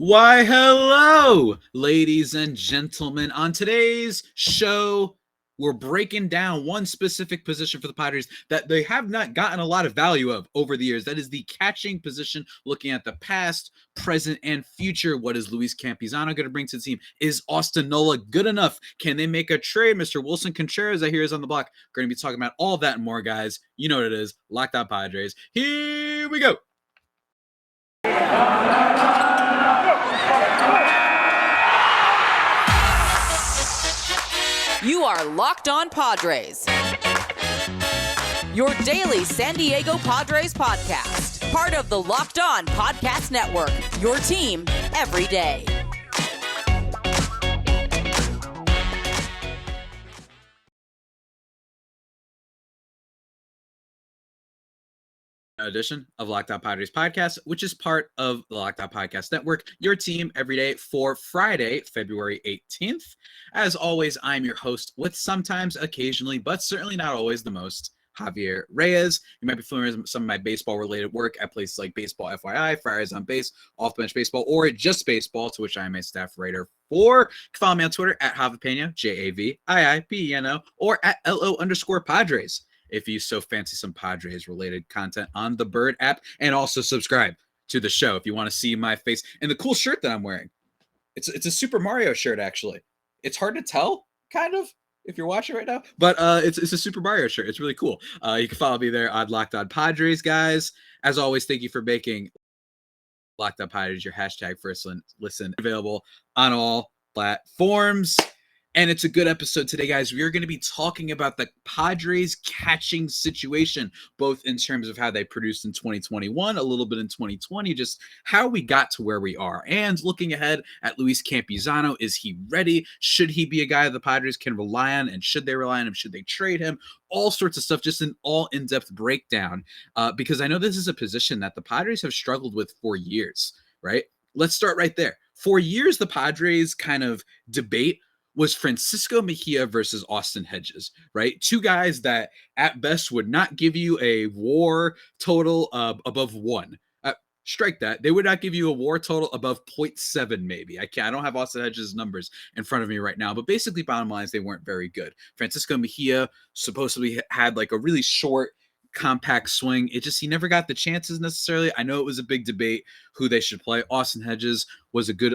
Why, hello, ladies and gentlemen. On today's show, we're breaking down one specific position for the Padres that they have not gotten a lot of value of over the years. That is the catching position, looking at the past, present, and future. What is Luis Campisano going to bring to the team? Is Austin Nola good enough? Can they make a trade? Mr. Wilson Contreras, I hear, is on the block. We're going to be talking about all that and more, guys. You know what it is. Locked On Padres. Here we go. You are Locked On Padres, your daily San Diego Padres podcast. Part of the Locked On Podcast Network, your team every day. Edition of Locked On Padres podcast, which is part of the Locked On Podcast Network, your team every day for Friday, February 18th. As always, I'm your host with sometimes, occasionally, but certainly not always the most, Javier Reyes. You might be familiar with some of my baseball-related work at places like Baseball FYI, Friars on Base, Off Bench Baseball, or just Baseball, to which I am a staff writer for. You can follow me on Twitter at Javipeno, JAVIIPENO, or at LO_Padres. If you so fancy some Padres-related content on the Bird app, and also subscribe to the show if you want to see my face and the cool shirt that I'm wearing. It's a Super Mario shirt, actually. It's hard to tell, kind of, if you're watching right now, but it's a Super Mario shirt. It's really cool. You can follow me there on Locked On Padres, guys. As always, thank you for making Locked On Padres your hashtag first listen, available on all platforms. And it's a good episode today, guys. We are going to be talking about the Padres catching situation, both in terms of how they produced in 2021, a little bit in 2020, just how we got to where we are. And looking ahead at Louise Campisano, is he ready? Should he be a guy that the Padres can rely on? And should they rely on him? Should they trade him? All sorts of stuff, just an all in-depth breakdown, because I know this is a position that the Padres have struggled with for years, right? Let's start right there. For years, the Padres kind of debate was Francisco Mejia versus Austin Hedges, right? Two guys that at best would not give you a WAR total above 1. Strike that. They would not give you a WAR total above 0.7, maybe. I don't have Austin Hedges' numbers in front of me right now, but basically, bottom line is they weren't very good. Francisco Mejia supposedly had like a really short, compact swing. He never got the chances necessarily. I know it was a big debate who they should play. Austin Hedges was a good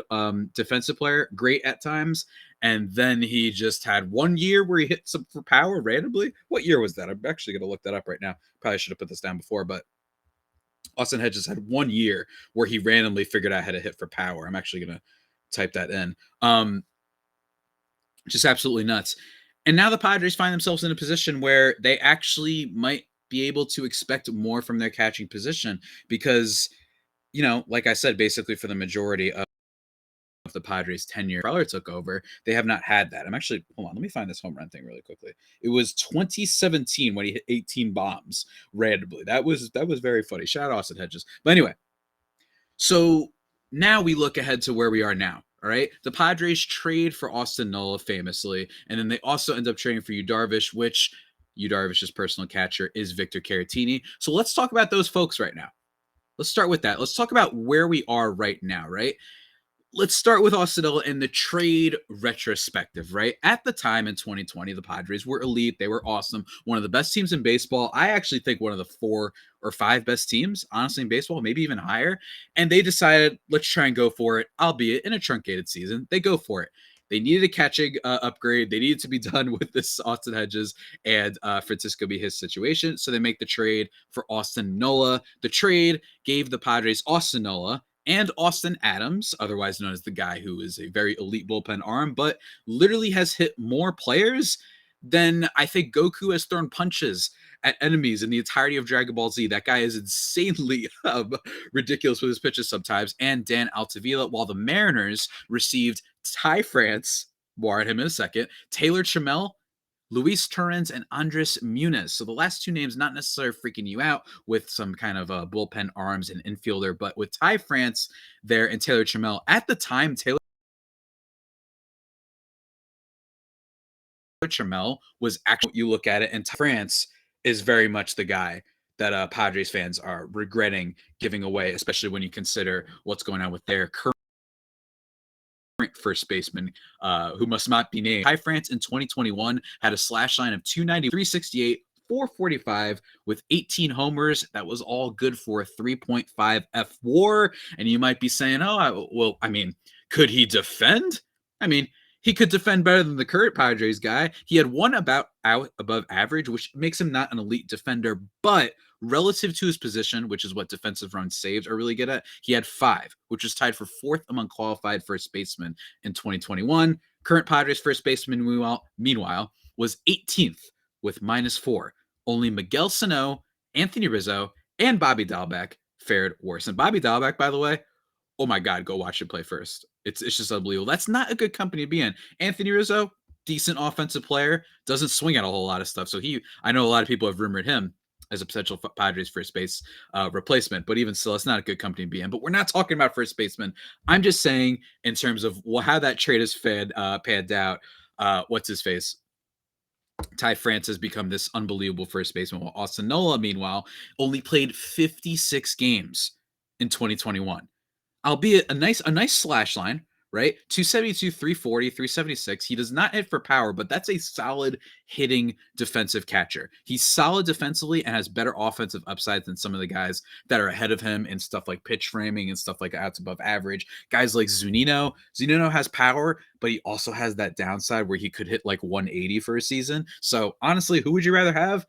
defensive player, great at times. And then he just had 1 year where he hit some for power randomly. What year was that? I'm actually going to look that up right now. Probably should have put this down before, but Austin Hedges had 1 year where he randomly figured out how to hit for power. I'm actually going to type that in. Just absolutely nuts. And now the Padres find themselves in a position where they actually might be able to expect more from their catching position because, like I said, basically for the majority of the Padres' tenure, Preller took over, they have not had that. Hold on, let me find this home run thing really quickly. It was 2017 when he hit 18 bombs randomly. That was very funny. Shout out Austin Hedges. But anyway, so now we look ahead to where we are now. All right. The Padres trade for Austin Nola famously, and then they also end up trading for Yu Darvish, which Yu Darvish's personal catcher is Victor Caratini. So let's talk about those folks right now. Let's start with that. Let's talk about where we are right now, right? Let's start with Austin Nola and the trade retrospective, right? At the time in 2020, the Padres were elite. They were awesome. One of the best teams in baseball. I actually think one of the 4 or 5 best teams, honestly, in baseball, maybe even higher. And they decided, let's try and go for it, albeit in a truncated season. They go for it. They needed a catching upgrade. They needed to be done with this Austin Hedges and Francisco Mejia's situation. So they make the trade for Austin Nola. The trade gave the Padres Austin Nola and Austin Adams, otherwise known as the guy who is a very elite bullpen arm, but literally has hit more players than I think Goku has thrown punches at enemies in the entirety of Dragon Ball Z. That guy is insanely ridiculous with his pitches sometimes. And Dan Altavilla, while the Mariners received Ty France, more on him in a second, Taylor Trammell, Luis Torrens, and Andres Muniz. So the last 2 names not necessarily freaking you out with some kind of bullpen arms and infielder, but with Ty France there and Taylor Trammell. At the time, Taylor Trammell was actually, you look at it, and Ty France is very much the guy that Padres fans are regretting giving away, especially when you consider what's going on with their current current first baseman, who must not be named. Ty France in 2021 had a slash line of 290, 368, 445 with 18 homers. That was all good for a 3.5 F WAR. And you might be saying, could he defend? I mean, he could defend better than the current Padres guy. He had one about out above average, which makes him not an elite defender, but relative to his position, which is what defensive run saves are really good at, he had 5, which was tied for 4th among qualified first basemen in 2021. Current Padres first baseman, meanwhile, was 18th with -4. Only Miguel Sano, Anthony Rizzo, and Bobby Dalbec fared worse. And Bobby Dalbec, by the way, oh my God, go watch him play first. It's just unbelievable. That's not a good company to be in. Anthony Rizzo, decent offensive player, doesn't swing at a whole lot of stuff. So I know a lot of people have rumored him as a potential Padres first base replacement, but even still, it's not a good company to be in. But we're not talking about first baseman. I'm just saying in terms of how that trade has panned out. What's his face? Ty France has become this unbelievable first baseman, while Austin Nola, meanwhile, only played 56 games in 2021. Albeit a nice slash line, right? 272, 340, 376. He does not hit for power, but that's a solid hitting defensive catcher. He's solid defensively and has better offensive upside than some of the guys that are ahead of him in stuff like pitch framing and stuff like that's above average. Guys like Zunino. Zunino has power, but he also has that downside where he could hit like 180 for a season. So honestly, who would you rather have?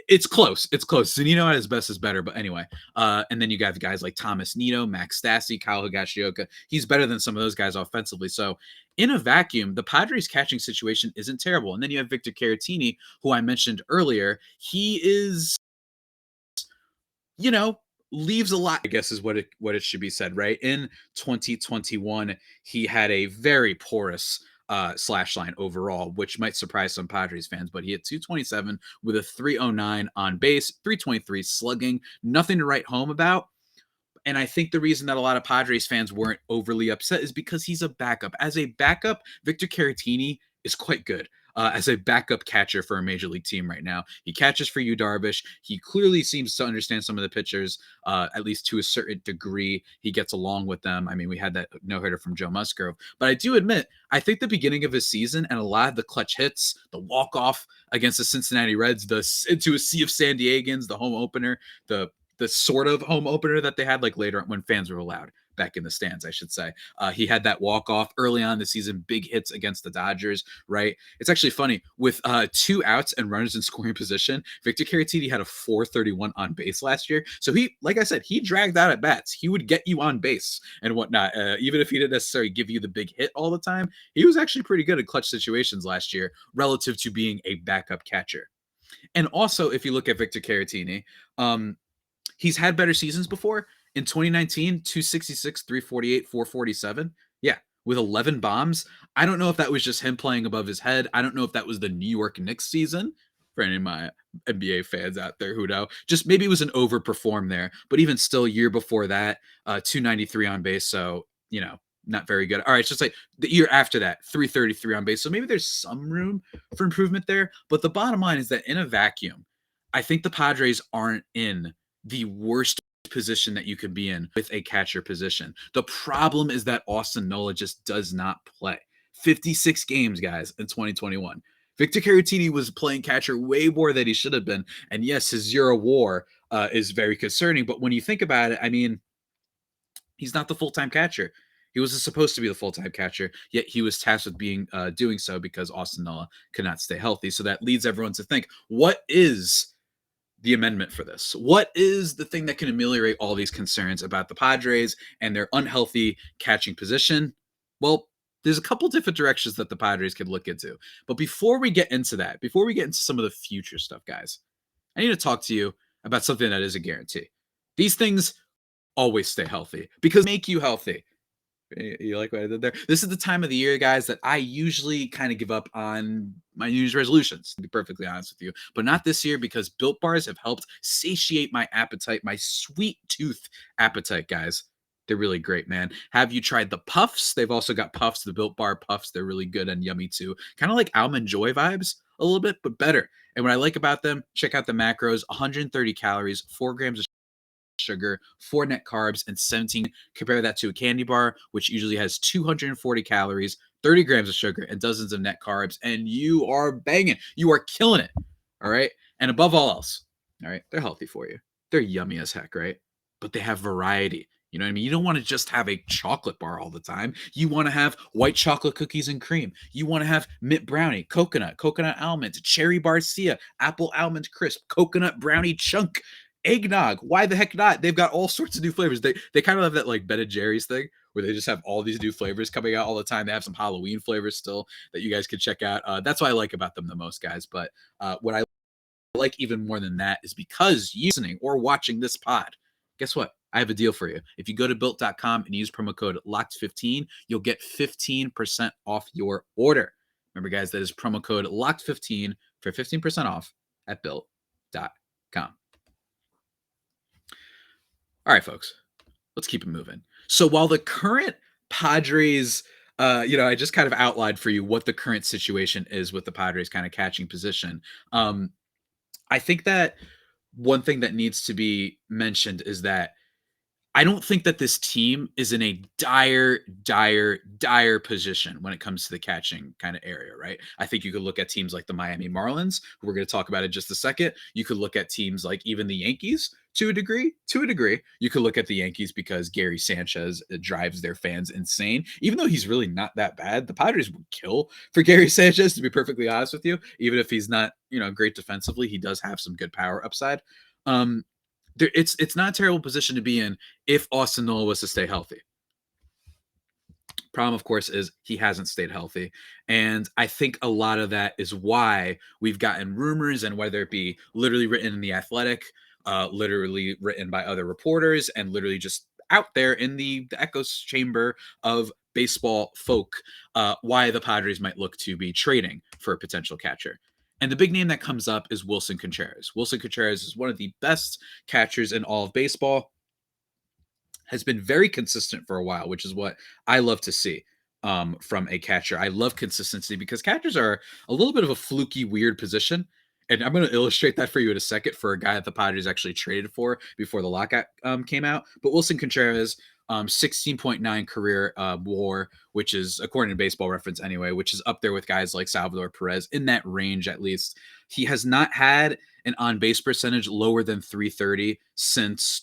It's close. Zunino at his best is better, but anyway. And then you got the guys like Thomas Nito, Max Stassi, Kyle Higashioka. He's better than some of those guys offensively. So in a vacuum, the Padres catching situation isn't terrible. And then you have Victor Caratini, who I mentioned earlier. He is, leaves a lot, I guess is what it should be said, right? In 2021, he had a very porous slash line overall, which might surprise some Padres fans, but he had 227 with a 309 on base, 323 slugging, nothing to write home about. And I think the reason that a lot of Padres fans weren't overly upset is because he's a backup. As a backup, Victor Caratini is quite good. As a backup catcher for a major league team right now. He catches for Yu Darvish. He clearly seems to understand some of the pitchers, at least to a certain degree. He gets along with them. I mean, we had that no-hitter from Joe Musgrove. But I do admit, I think the beginning of his season and a lot of the clutch hits, the walk-off against the Cincinnati Reds, into a sea of San Diegans, the home opener, the sort of home opener that they had like later when fans were allowed back in the stands, I should say. He had that walk-off early on in the season, big hits against the Dodgers, right? It's actually funny. With 2 outs and runners in scoring position, Victor Caratini had a 431 on base last year. So he, like I said, he dragged out at bats. He would get you on base and whatnot. Even if he didn't necessarily give you the big hit all the time, he was actually pretty good at clutch situations last year relative to being a backup catcher. And also, if you look at Victor Caratini, he's had better seasons before. In 2019, 266, 348, 447. Yeah, with 11 bombs. I don't know if that was just him playing above his head. I don't know if that was the New York Knicks season. For any of my NBA fans out there who know, just maybe it was an overperform there. But even still, year before that, 293 on base. So, not very good. All right, it's just like the year after that, 333 on base. So maybe there's some room for improvement there. But the bottom line is that in a vacuum, I think the Padres aren't in the worst position that you could be in with a catcher position. The problem is that Austin Nola just does not play. 56 games, guys, in 2021. Victor Caratini was playing catcher way more than he should have been. And yes, his 0 WAR is very concerning. But when you think about it, I mean, he's not the full-time catcher. He was supposed to be the full-time catcher, yet he was tasked with doing so because Austin Nola could not stay healthy. So that leads everyone to think, what is the amendment for this? What is the thing that can ameliorate all these concerns about the Padres and their unhealthy catching position? Well, there's a couple different directions that the Padres could look into. But before we get into that, before we get into some of the future stuff, guys, I need to talk to you about something that is a guarantee. These things always stay healthy because they make you healthy. You like what I did there? This is the time of the year, guys, that I usually kind of give up on my New Year's resolutions, to be perfectly honest with you. But not this year because Built Bars have helped satiate my appetite, my sweet tooth appetite, guys. They're really great, man. Have you tried the Puffs? They've also got Puffs, the Built Bar Puffs. They're really good and yummy too. Kind of like Almond Joy vibes a little bit, but better. And what I like about them, check out the macros, 130 calories, 4 grams of sugar, 4 net carbs, and 17. Compare that to a candy bar, which usually has 240 calories, 30 grams of sugar, and dozens of net carbs, and you are banging. You are killing it. All right. And above all else, all right, they're healthy for you. They're yummy as heck, right? But they have variety. You know what I mean? You don't want to just have a chocolate bar all the time. You want to have white chocolate cookies and cream. You want to have mint brownie, coconut almond, cherry barcia, apple almond crisp, coconut brownie chunk, eggnog. Why the heck not? They've got all sorts of new flavors. They kind of have that like Ben & Jerry's thing where they just have all these new flavors coming out all the time. They have some Halloween flavors still that you guys can check out. That's what I like about them the most, guys. But what I like even more than that is because you listening or watching this pod, guess what? I have a deal for you. If you go to built.com and use promo code LOCKED15, you'll get 15% off your order. Remember, guys, that is promo code LOCKED15 for 15% off at built.com. All right, folks, let's keep it moving. So while the current Padres, I just kind of outlined for you what the current situation is with the Padres kind of catching position. I think that one thing that needs to be mentioned is that I don't think that this team is in a dire position when it comes to the catching kind of area, right? I think you could look at teams like the Miami Marlins, who we're going to talk about in just a second. You could look at teams like even the Yankees to a degree. You could look at the Yankees because Gary Sanchez drives their fans insane. Even though he's really not that bad, the Padres would kill for Gary Sanchez, to be perfectly honest with you. Even if he's not, great defensively, he does have some good power upside. It's not a terrible position to be in if Austin Nola was to stay healthy. Problem, of course, is he hasn't stayed healthy. And I think a lot of that is why we've gotten rumors, and whether it be literally written in The Athletic, literally written by other reporters, and literally just out there in the echo chamber of baseball folk, why the Padres might look to be trading for a potential catcher. And the big name that comes up is Wilson Contreras. Wilson Contreras is one of the best catchers in all of baseball. Has been very consistent for a while, which is what I love to see from a catcher. I love consistency because catchers are a little bit of a fluky, weird position. And I'm going to illustrate that for you in a second for a guy that the Padres actually traded for before the lockout came out. But Wilson Contreras, 16.9 career WAR, which is, according to Baseball Reference anyway, which is up there with guys like Salvador Perez, in that range at least. He has not had an on-base percentage lower than 330 since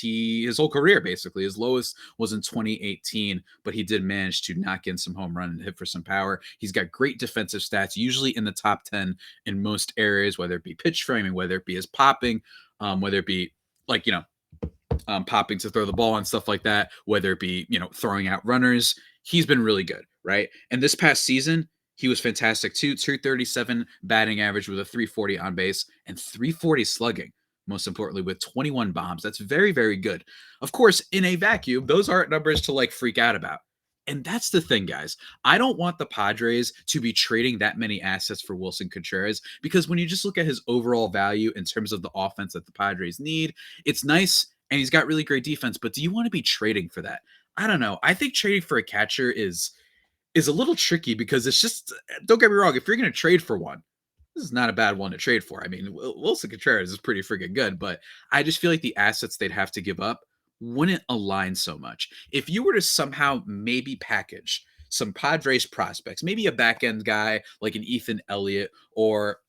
his whole career, basically. His lowest was in 2018, but he did manage to knock in some home run and hit for some power. He's got great defensive stats, usually in the top 10 in most areas, whether it be pitch framing, whether it be his popping, whether it be popping to throw the ball and stuff like that, whether it be, throwing out runners. He's been really good, right? And this past season, he was fantastic too. 237 batting average with a 340 on base and 340 slugging, most importantly, with 21 bombs. That's very, very good. Of course, in a vacuum, those aren't numbers to freak out about. And that's the thing, guys. I don't want the Padres to be trading that many assets for Wilson Contreras, because when you just look at his overall value in terms of the offense that the Padres need, it's nice and he's got really great defense, but do you want to be trading for that? I don't know. I think trading for a catcher is a little tricky because it's just, don't get me wrong, if you're going to trade for one, this is not a bad one to trade for. I mean, Wilson Contreras is pretty freaking good, but I just feel like the assets they'd have to give up wouldn't align so much. If you were to somehow maybe package some Padres prospects, maybe a back end guy like an Ethan Elliott or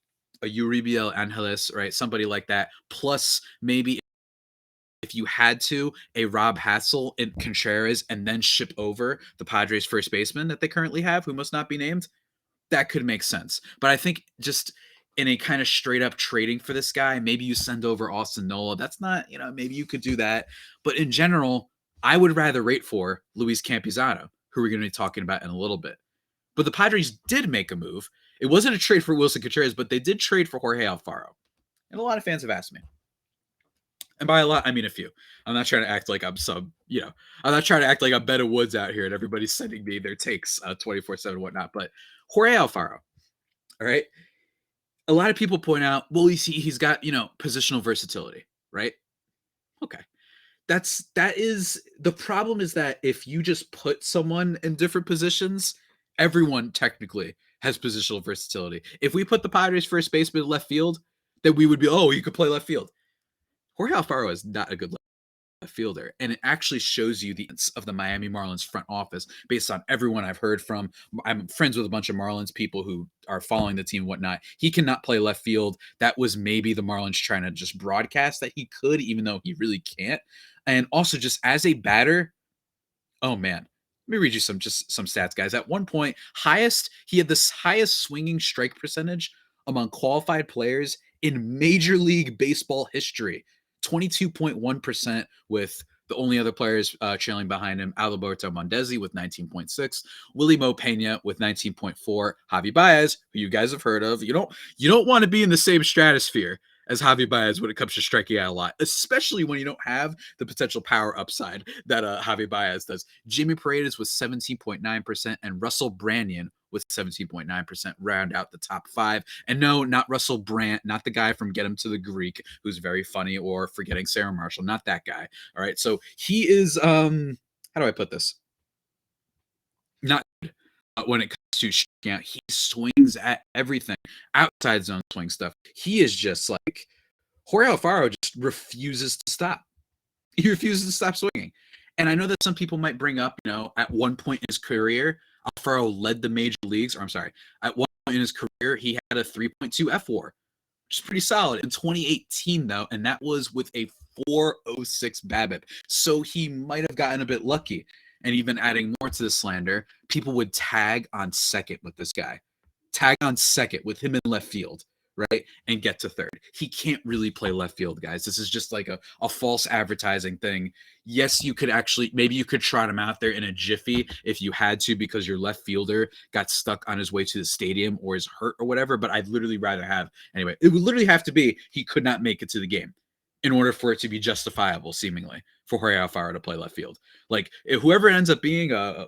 a Uribiel Angeles, right? Somebody like that, plus maybe if you had to, a Rob Hassel and Contreras, and then ship over the Padres first baseman that they currently have, who must not be named, that could make sense. But I think just in a kind of straight up trading for this guy, maybe you send over Austin Nola. That's not, maybe you could do that. But in general, I would rather rate for Louise Campisano, who we're going to be talking about in a little bit. But the Padres did make a move. It wasn't a trade for Wilson Contreras, but they did trade for Jorge Alfaro. And a lot of fans have asked me. And by a lot, I mean a few. I'm not trying to act like I'm I'm not trying to act like I'm Ben Woods out here and everybody's sending me their takes 24/7 and whatnot. But Jorge Alfaro, all right? A lot of people point out, well, he's got, positional versatility, right? Okay. That is the problem, is that if you just put someone in different positions, everyone technically has positional versatility. If we put the Padres first baseman in left field, then we would be, he could play left field. Jorge Alfaro is not a good fielder, and it actually shows you the of the Miami Marlins front office based on everyone I've heard from. I'm friends with a bunch of Marlins people who are following the team and whatnot. He cannot play left field. That was maybe the Marlins trying to just broadcast that he could, even though he really can't. And also just as a batter, oh man. Let me read you some stats, guys. At one point, he had the highest swinging strike percentage among qualified players in Major League Baseball history. 22.1%, with the only other players trailing behind him, Alberto Mondesi with 19.6, Willie Mo Pena with 19.4, Javi Baez, who you guys have heard of. You don't want to be in the same stratosphere as Javi Baez when it comes to striking out a lot, especially when you don't have the potential power upside that Javi Baez does. Jimmy Paredes with 17.9%, and Russell Branyan with 17.9% round out the top 5. And no, not Russell Brand, not the guy from Get Him to the Greek, who's very funny, or Forgetting Sarah Marshall, not that guy. All right, so he is, how do I put this? Not good when it comes to striking out. He swings at everything, outside zone swing stuff. He is just like, Jorge Alfaro just refuses to stop. He refuses to stop swinging. And I know that some people might bring up, at one point in his career, Alfaro led the major leagues, or I'm sorry, at one point in his career, he had a 3.2 F WAR, which is pretty solid. In 2018, though, and that was with a 4.06 BABIP. So he might have gotten a bit lucky. And even adding more to the slander, people would tag on second with this guy. Tag on second with him in left field, right? And get to third. He can't really play left field, guys. This is just like a false advertising thing. Yes, you could maybe you could trot him out there in a jiffy if you had to, because your left fielder got stuck on his way to the stadium or is hurt or whatever. But I'd literally rather have, anyway, it would literally have to be he could not make it to the game in order for it to be justifiable, seemingly, for Jorge Alfaro to play left field. Like, whoever ends up being a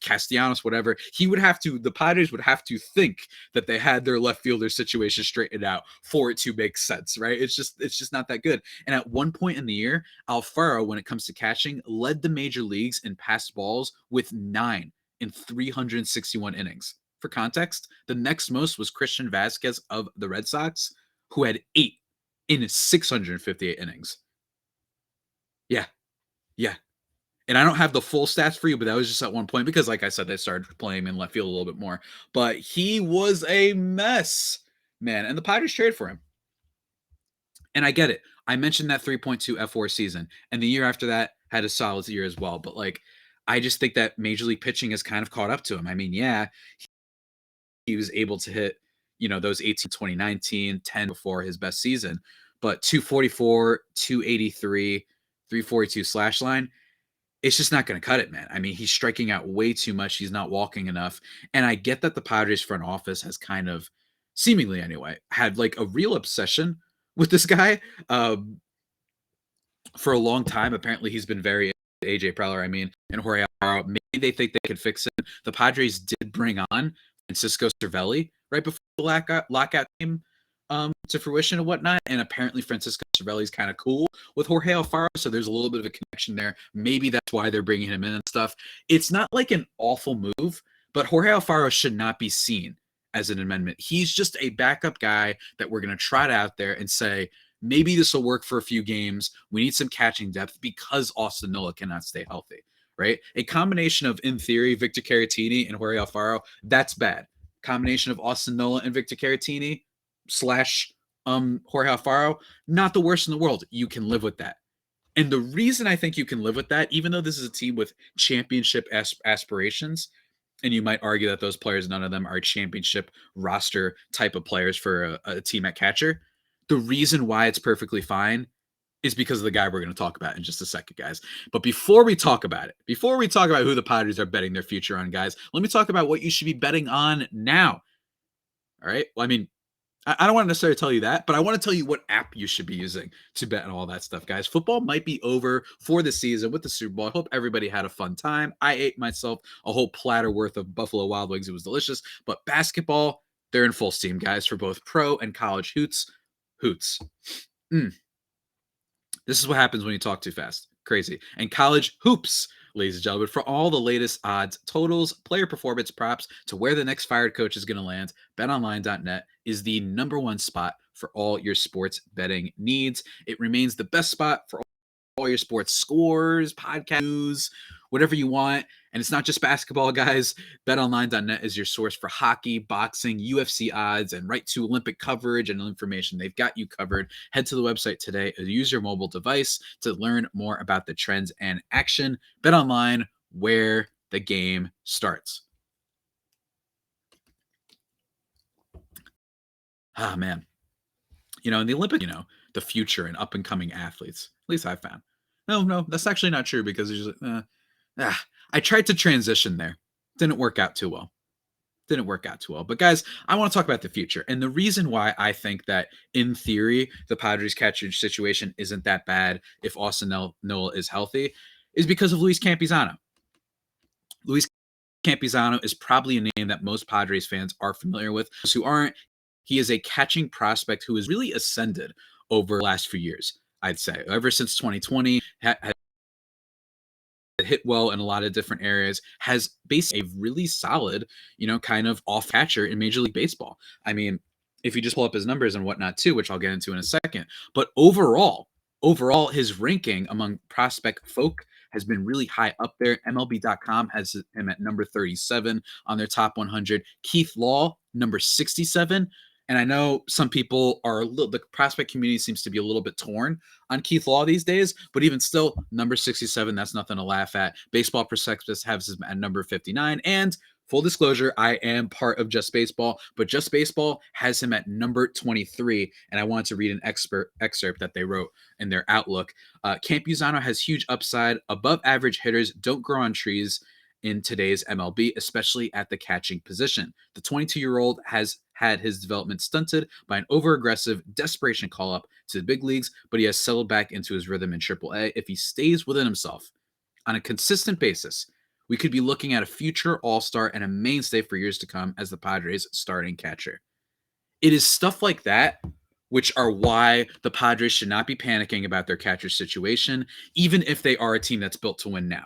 Castellanos, whatever, the Padres would have to think that they had their left fielder situation straightened out for it to make sense, right? It's just not that good. And at one point in the year, Alfaro, when it comes to catching, led the major leagues in passed balls with 9 in 361 innings. For context, the next most was Christian Vasquez of the Red Sox, who had 8 in 658 innings. Yeah. And I don't have the full stats for you, but that was just at one point because, like I said, they started playing him in left field a little bit more. But he was a mess, man. And the Padres traded for him. And I get it. I mentioned that 3.2 F4 season. And the year after that had a solid year as well. But, I just think that Major League pitching has kind of caught up to him. I mean, yeah, he was able to hit, those 18, 2019, 10 before his best season. But 244, 283, 342 slash line, it's just not going to cut it, man. I mean, he's striking out way too much. He's not walking enough. And I get that the Padres front office has kind of, seemingly anyway, had a real obsession with this guy for a long time. Apparently, he's been very AJ Preller, and Jorge Alfaro. Maybe they think they could fix it. The Padres did bring on Francisco Cervelli right before the lockout came to fruition and whatnot. And apparently Francisco Cervelli's kind of cool with Jorge Alfaro, so there's a little bit of a connection there. Maybe that's why they're bringing him in and stuff. It's not like an awful move, but Jorge Alfaro should not be seen as an amendment. He's just a backup guy that we're going to trot out there and say, maybe this will work for a few games. We need some catching depth because Austin Nola cannot stay healthy, right? A combination of, in theory, Victor Caratini and Jorge Alfaro, that's bad. Combination of Austin Nola and Victor Caratini / Jorge Alfaro, not the worst in the world. You can live with that. And the reason I think you can live with that, even though this is a team with championship aspirations, and you might argue that those players, none of them are championship roster type of players for a team at catcher, the reason why it's perfectly fine is because of the guy we're going to talk about in just a second, guys. But before we talk about who the Padres are betting their future on, guys, let me talk about what you should be betting on now. All right? Well, I don't want to necessarily tell you that, but I want to tell you what app you should be using to bet on all that stuff, guys. Football might be over for the season with the Super Bowl. I hope everybody had a fun time. I ate myself a whole platter worth of Buffalo Wild Wings. It was delicious. But basketball, they're in full steam, guys, for both pro and college hoots. This is what happens when you talk too fast. Crazy. And college hoops, ladies and gentlemen, for all the latest odds, totals, player performance props to where the next fired coach is going to land, betonline.net is the number one spot for all your sports betting needs. It remains the best spot for all your sports scores, podcast news, whatever you want. And it's not just basketball, guys. BetOnline.net is your source for hockey, boxing, UFC odds, and right to Olympic coverage and information. They've got you covered. Head to the website today or use your mobile device to learn more about the trends and action. BetOnline, where the game starts. Ah, man. In the Olympics, the future and up and coming athletes, at least I found. No, that's actually not true because it's just, I tried to transition there. Didn't work out too well. But guys, I want to talk about the future. And the reason why I think that in theory, the Padres catcher situation isn't that bad if Austin Nola is healthy is because of Luis Campusano. Luis Campisano is probably a name that most Padres fans are familiar with. Those who aren't, he is a catching prospect who has really ascended over the last few years, I'd say. Ever since 2020, has hit well in a lot of different areas, has basically a really solid, kind of off catcher in Major League Baseball. I mean, if you just pull up his numbers and whatnot too, which I'll get into in a second, but overall, his ranking among prospect folk has been really high up there. MLB.com has him at number 37 on their top 100. Keith Law, number 67. And I know some people are the prospect community seems to be a little bit torn on Keith Law these days, but even still, number 67, that's nothing to laugh at. Baseball Prospectus has him at number 59. And full disclosure, I am part of Just Baseball, but Just Baseball has him at number 23. And I wanted to read an excerpt that they wrote in their Outlook. Campusano has huge upside. Above average hitters don't grow on trees in today's MLB, especially at the catching position. The 22-year-old has had his development stunted by an over-aggressive desperation call-up to the big leagues, but he has settled back into his rhythm in AAA. If he stays within himself on a consistent basis, we could be looking at a future all-star and a mainstay for years to come as the Padres' starting catcher. It is stuff like that which are why the Padres should not be panicking about their catcher situation, even if they are a team that's built to win now.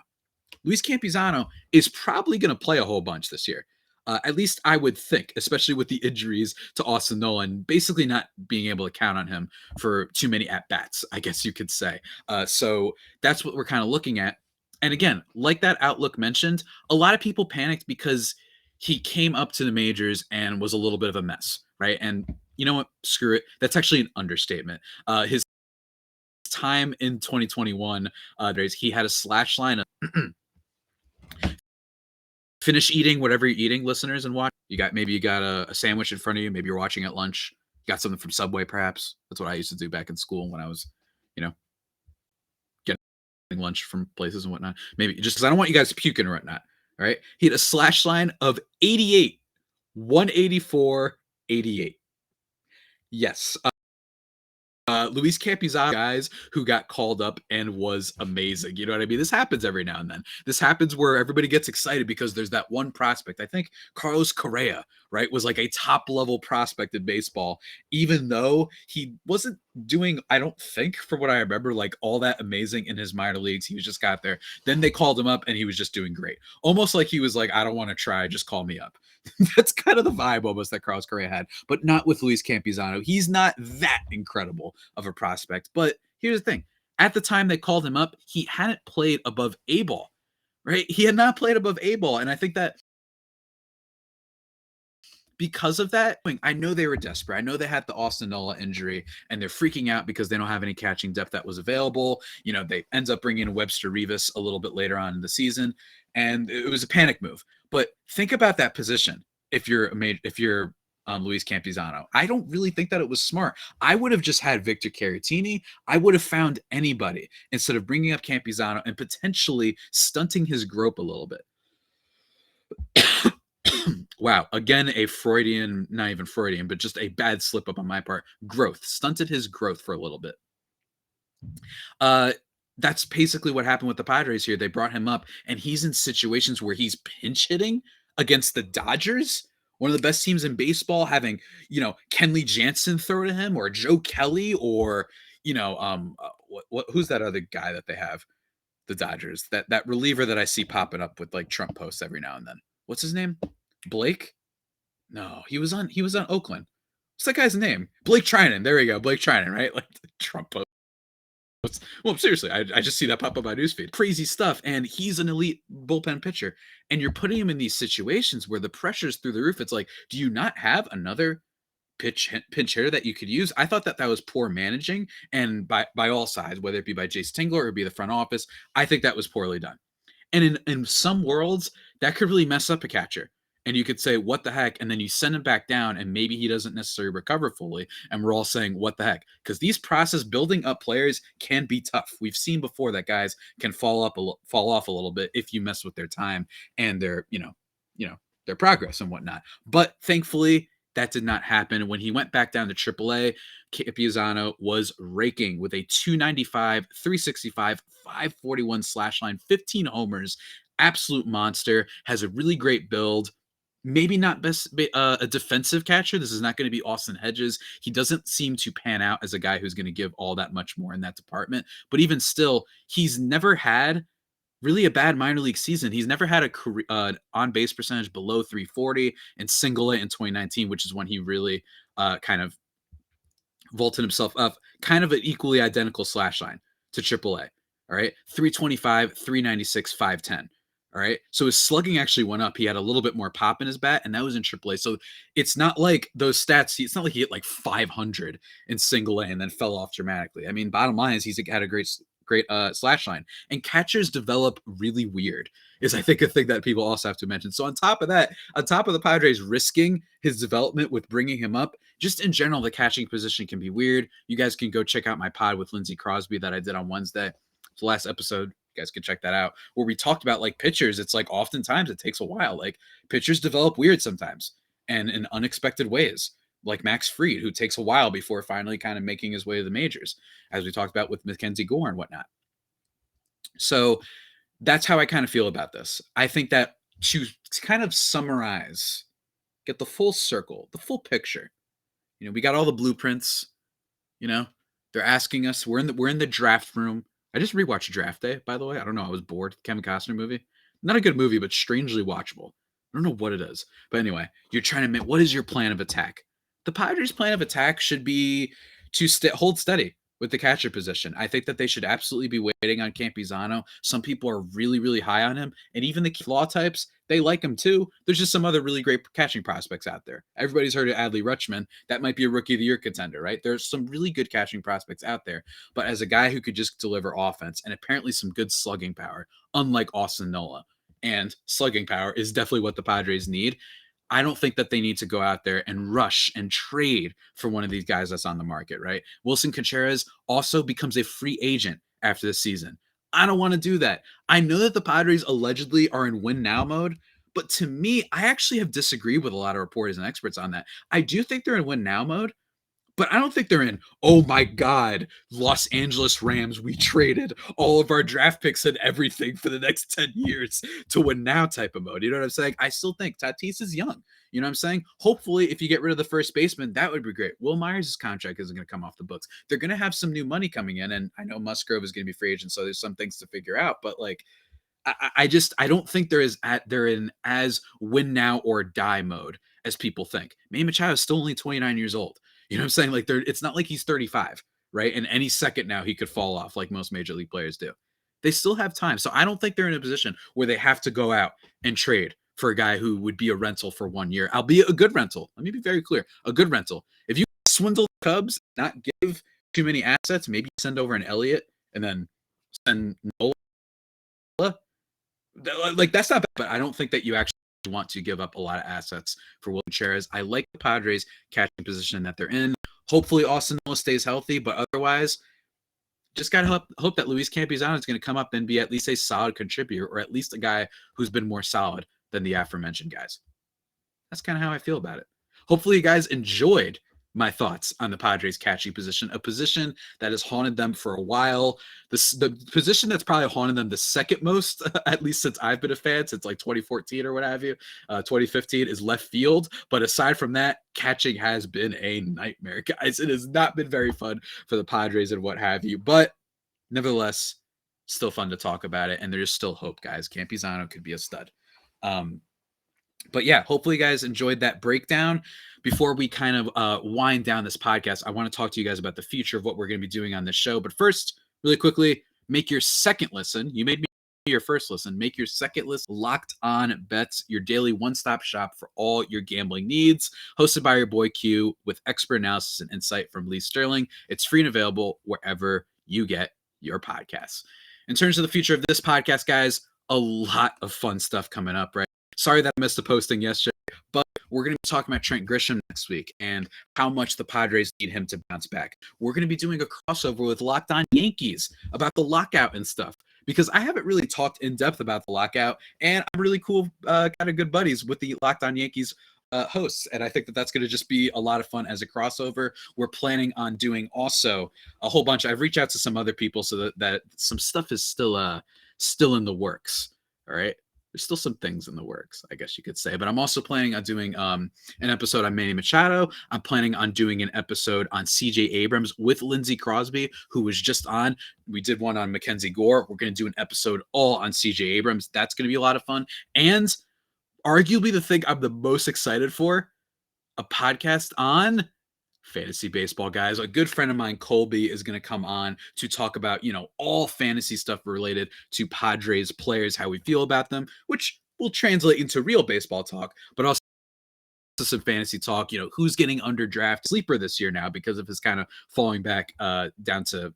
Luis Campusano is probably going to play a whole bunch this year. At least I would think, especially with the injuries to Austin Nola and basically not being able to count on him for too many at-bats, I guess you could say. So that's what we're kind of looking at. And again, like that Outlook mentioned, a lot of people panicked because he came up to the majors and was a little bit of a mess, right? And you know what? Screw it. That's actually an understatement. His time in 2021, he had a slash line of finish eating whatever you're eating, listeners, and watch. You got a sandwich in front of you. Maybe you're watching at lunch. You got something from Subway, perhaps. That's what I used to do back in school when I was, getting lunch from places and whatnot. Maybe just because I don't want you guys puking or whatnot. All right. He had a slash line of 88, 184, 88. Yes. Luis Campusano, guys who got called up and was amazing. You know what I mean? This happens every now and then. This happens where everybody gets excited because there's that one prospect. I think Carlos Correa, right, was like a top level prospect in baseball, even though he wasn't doing, I don't think, from what I remember, like all that amazing in his minor leagues. He was just got there. Then they called him up and he was just doing great. Almost like he was like, I don't want to try, just call me up. That's kind of the vibe almost that Carlos Correa had, but not with Luis Campusano. He's not that incredible of a prospect. But here's the thing. At the time they called him up, he hadn't played above A ball, right? He had not played above A ball. And I think that because of that, I know they were desperate. I know they had the Austin Nola injury and they're freaking out because they don't have any catching depth that was available. They ends up bringing in Webster Rivas a little bit later on in the season. And it was a panic move. But think about that position if you're Luis Campusano. I don't really think that it was smart. I would have just had Victor Caratini. I would have found anybody instead of bringing up Campusano and potentially stunting his growth a little bit. Wow. Again, a Freudian, not even Freudian, but just a bad slip up on my part. Stunted his growth for a little bit. That's basically what happened with the Padres here. They brought him up and he's in situations where he's pinch hitting against the Dodgers, one of the best teams in baseball, having, Kenley Jansen throw to him or Joe Kelly or, who's that other guy that they have? The Dodgers, that reliever that I see popping up with like Trump posts every now and then. What's his name? Blake? No, he was on Oakland. What's that guy's name? Blake Trinan. There we go. Blake Trinan, right? Like the Trump post. Well, seriously, I just see that pop up on my newsfeed. Crazy stuff. And he's an elite bullpen pitcher. And you're putting him in these situations where the pressure's through the roof. It's like, do you not have another pinch hitter that you could use? I thought that was poor managing, and by all sides, whether it be by Jace Tingler or be the front office, I think that was poorly done. And in some worlds, that could really mess up a catcher. And you could say, what the heck? And then you send him back down, and maybe he doesn't necessarily recover fully. And we're all saying, what the heck? Because these process building up players can be tough. We've seen before that guys can fall off a little bit if you mess with their time and their, their progress and whatnot. But thankfully, that did not happen. When he went back down to AAA, Campisano was raking with a 295, 365, 541 slash line, 15 homers, absolute monster, has a really great build. Maybe not best a defensive catcher. This is not going to be Austin Hedges. He doesn't seem to pan out as a guy who's going to give all that much more in that department. But even still, he's never had really a bad minor league season. He's never had a career on-base percentage below 340 in single A in 2019, which is when he really kind of vaulted himself up, kind of an equally identical slash line to AAA. All right, 325, 396, 510. All right, so his slugging actually went up. He had a little bit more pop in his bat, and that was in AAA. So it's not like those stats. It's not like he hit like 500 in single A and then fell off dramatically. I mean, bottom line is he's had a great slash line. And catchers develop really weird is I think a thing that people also have to mention. So on top of that, on top of the Padres risking his development with bringing him up, just in general, the catching position can be weird. You guys can go check out my pod with Lindsey Crosby that I did on Wednesday. It's the last episode. You guys can check that out, where we talked about like pitchers. It's like oftentimes it takes a while. Like pitchers develop weird sometimes and in unexpected ways, like Max Fried, who takes a while before finally kind of making his way to the majors, as we talked about with Mackenzie Gore and whatnot. So that's how I kind of feel about this. I think that to kind of summarize, get the full circle, the full picture, we got all the blueprints, they're asking us, we're in the draft room. I just rewatched Draft Day, by the way. I don't know. I was bored. Kevin Costner movie. Not a good movie, but strangely watchable. I don't know what it is. But anyway, you're trying to what is your plan of attack? The Padres' plan of attack should be to hold steady with the catcher position. I think that they should absolutely be waiting on Campisano. Some people are really, really high on him. And even the flaw types, they like him too. There's just some other really great catching prospects out there. Everybody's heard of Adley Rutschman. That might be a Rookie of the Year contender, right? There's some really good catching prospects out there. But as a guy who could just deliver offense and apparently some good slugging power, unlike Austin Nola, and slugging power is definitely what the Padres need. I don't think that they need to go out there and rush and trade for one of these guys that's on the market, right? Wilson Contreras also becomes a free agent after the season. I don't want to do that. I know that the Padres allegedly are in win now mode, but to me, I actually have disagreed with a lot of reporters and experts on that. I do think they're in win now mode, but I don't think they're in, oh my God, Los Angeles Rams, we traded all of our draft picks and everything for the next 10 years to win now type of mode. You know what I'm saying? I still think Tatis is young. You know what I'm saying? Hopefully, if you get rid of the first baseman, that would be great. Will Myers' contract isn't going to come off the books. They're going to have some new money coming in, and I know Musgrove is going to be free agent, so there's some things to figure out. But like, I don't think they're in as win now or die mode as people think. Manny Machado is still only 29 years old. You know what I'm saying? Like it's not like he's 35, right? And any second now he could fall off like most major league players do. They still have time. So I don't think they're in a position where they have to go out and trade for a guy who would be a rental for 1 year. I'll be a good rental. Let me be very clear. A good rental. If you swindle the Cubs, not give too many assets, maybe send over an Elliott and then send Nola. Like that's not bad, but I don't think that you actually want to give up a lot of assets for Wilson Contreras. I like the Padres catching position that they're in. Hopefully Austin Nola stays healthy, but otherwise, just gotta hope that Louise Campisano is going to come up and be at least a solid contributor, or at least a guy who's been more solid than the aforementioned guys. That's kind of how I feel about it. Hopefully you guys enjoyed my thoughts on the Padres catching position, a position that has haunted them for a while. The position that's probably haunted them the second most, at least since I've been a fan, since like 2014 or what have you, 2015, is left field. But aside from that, catching has been a nightmare, guys. It has not been very fun for the Padres and what have you. But nevertheless, still fun to talk about it. And there's still hope, guys. Campisano could be a stud. But yeah, hopefully you guys enjoyed that breakdown. Before we kind of wind down this podcast, I want to talk to you guys about the future of what we're going to be doing on this show. But first, really quickly, make your second listen. You made me your first listen. Make your second listen Locked On Bets, your daily one-stop shop for all your gambling needs. Hosted by your boy Q with expert analysis and insight from Lee Sterling. It's free and available wherever you get your podcasts. In terms of the future of this podcast, guys, a lot of fun stuff coming up, right? Sorry that I missed the posting yesterday, but we're going to be talking about Trent Grisham next week and how much the Padres need him to bounce back. We're going to be doing a crossover with Locked On Yankees about the lockout and stuff, because I haven't really talked in depth about the lockout, and I'm really cool, kind of good buddies with the Locked On Yankees hosts, and I think that that's going to just be a lot of fun as a crossover. We're planning on doing also a whole bunch. I've reached out to some other people so that some stuff is still in the works. All right. There's still some things in the works, I guess you could say. But I'm also planning on doing an episode on Manny Machado. I'm planning on doing an episode on CJ Abrams with Lindsey Crosby, who was just on. We did one on Mackenzie Gore. We're going to do an episode all on CJ Abrams. That's going to be a lot of fun. And arguably the thing I'm the most excited for, a podcast on fantasy baseball, guys. A good friend of mine, Colby, is going to come on to talk about, all fantasy stuff related to Padres players, how we feel about them, which will translate into real baseball talk, but also some fantasy talk, who's getting under draft sleeper this year now because of his kind of falling back not down to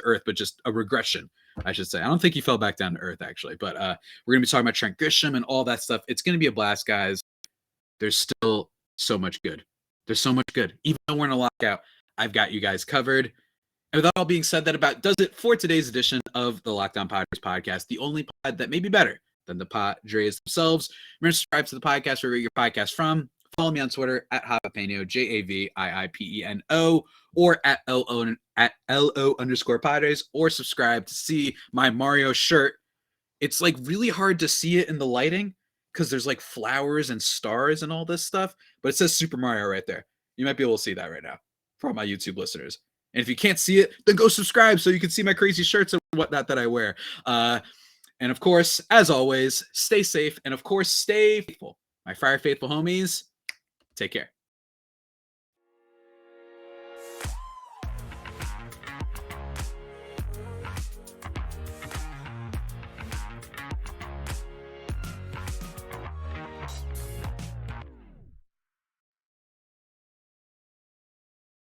earth, but just a regression, I should say. I don't think he fell back down to earth, actually, but we're going to be talking about Trent Grisham and all that stuff. It's going to be a blast, guys. There's still so much good. There's so much good. Even though we're in a lockout, I've got you guys covered. And with that all being said, that about does it for today's edition of the Locked On Padres podcast, the only pod that may be better than the Padres themselves. Remember to subscribe to the podcast wherever you get your podcast from. Follow me on Twitter at Javipeno, JAVIIPENO, or at LO_Padres, or subscribe to see my Mario shirt. It's like really hard to see it in the lighting because there's like flowers and stars and all this stuff, but it says Super Mario right there. You might be able to see that right now for all my YouTube listeners. And if you can't see it, then go subscribe so you can see my crazy shirts and whatnot that I wear. And of course, as always, stay safe and of course, stay faithful. My Fire Faithful homies, take care.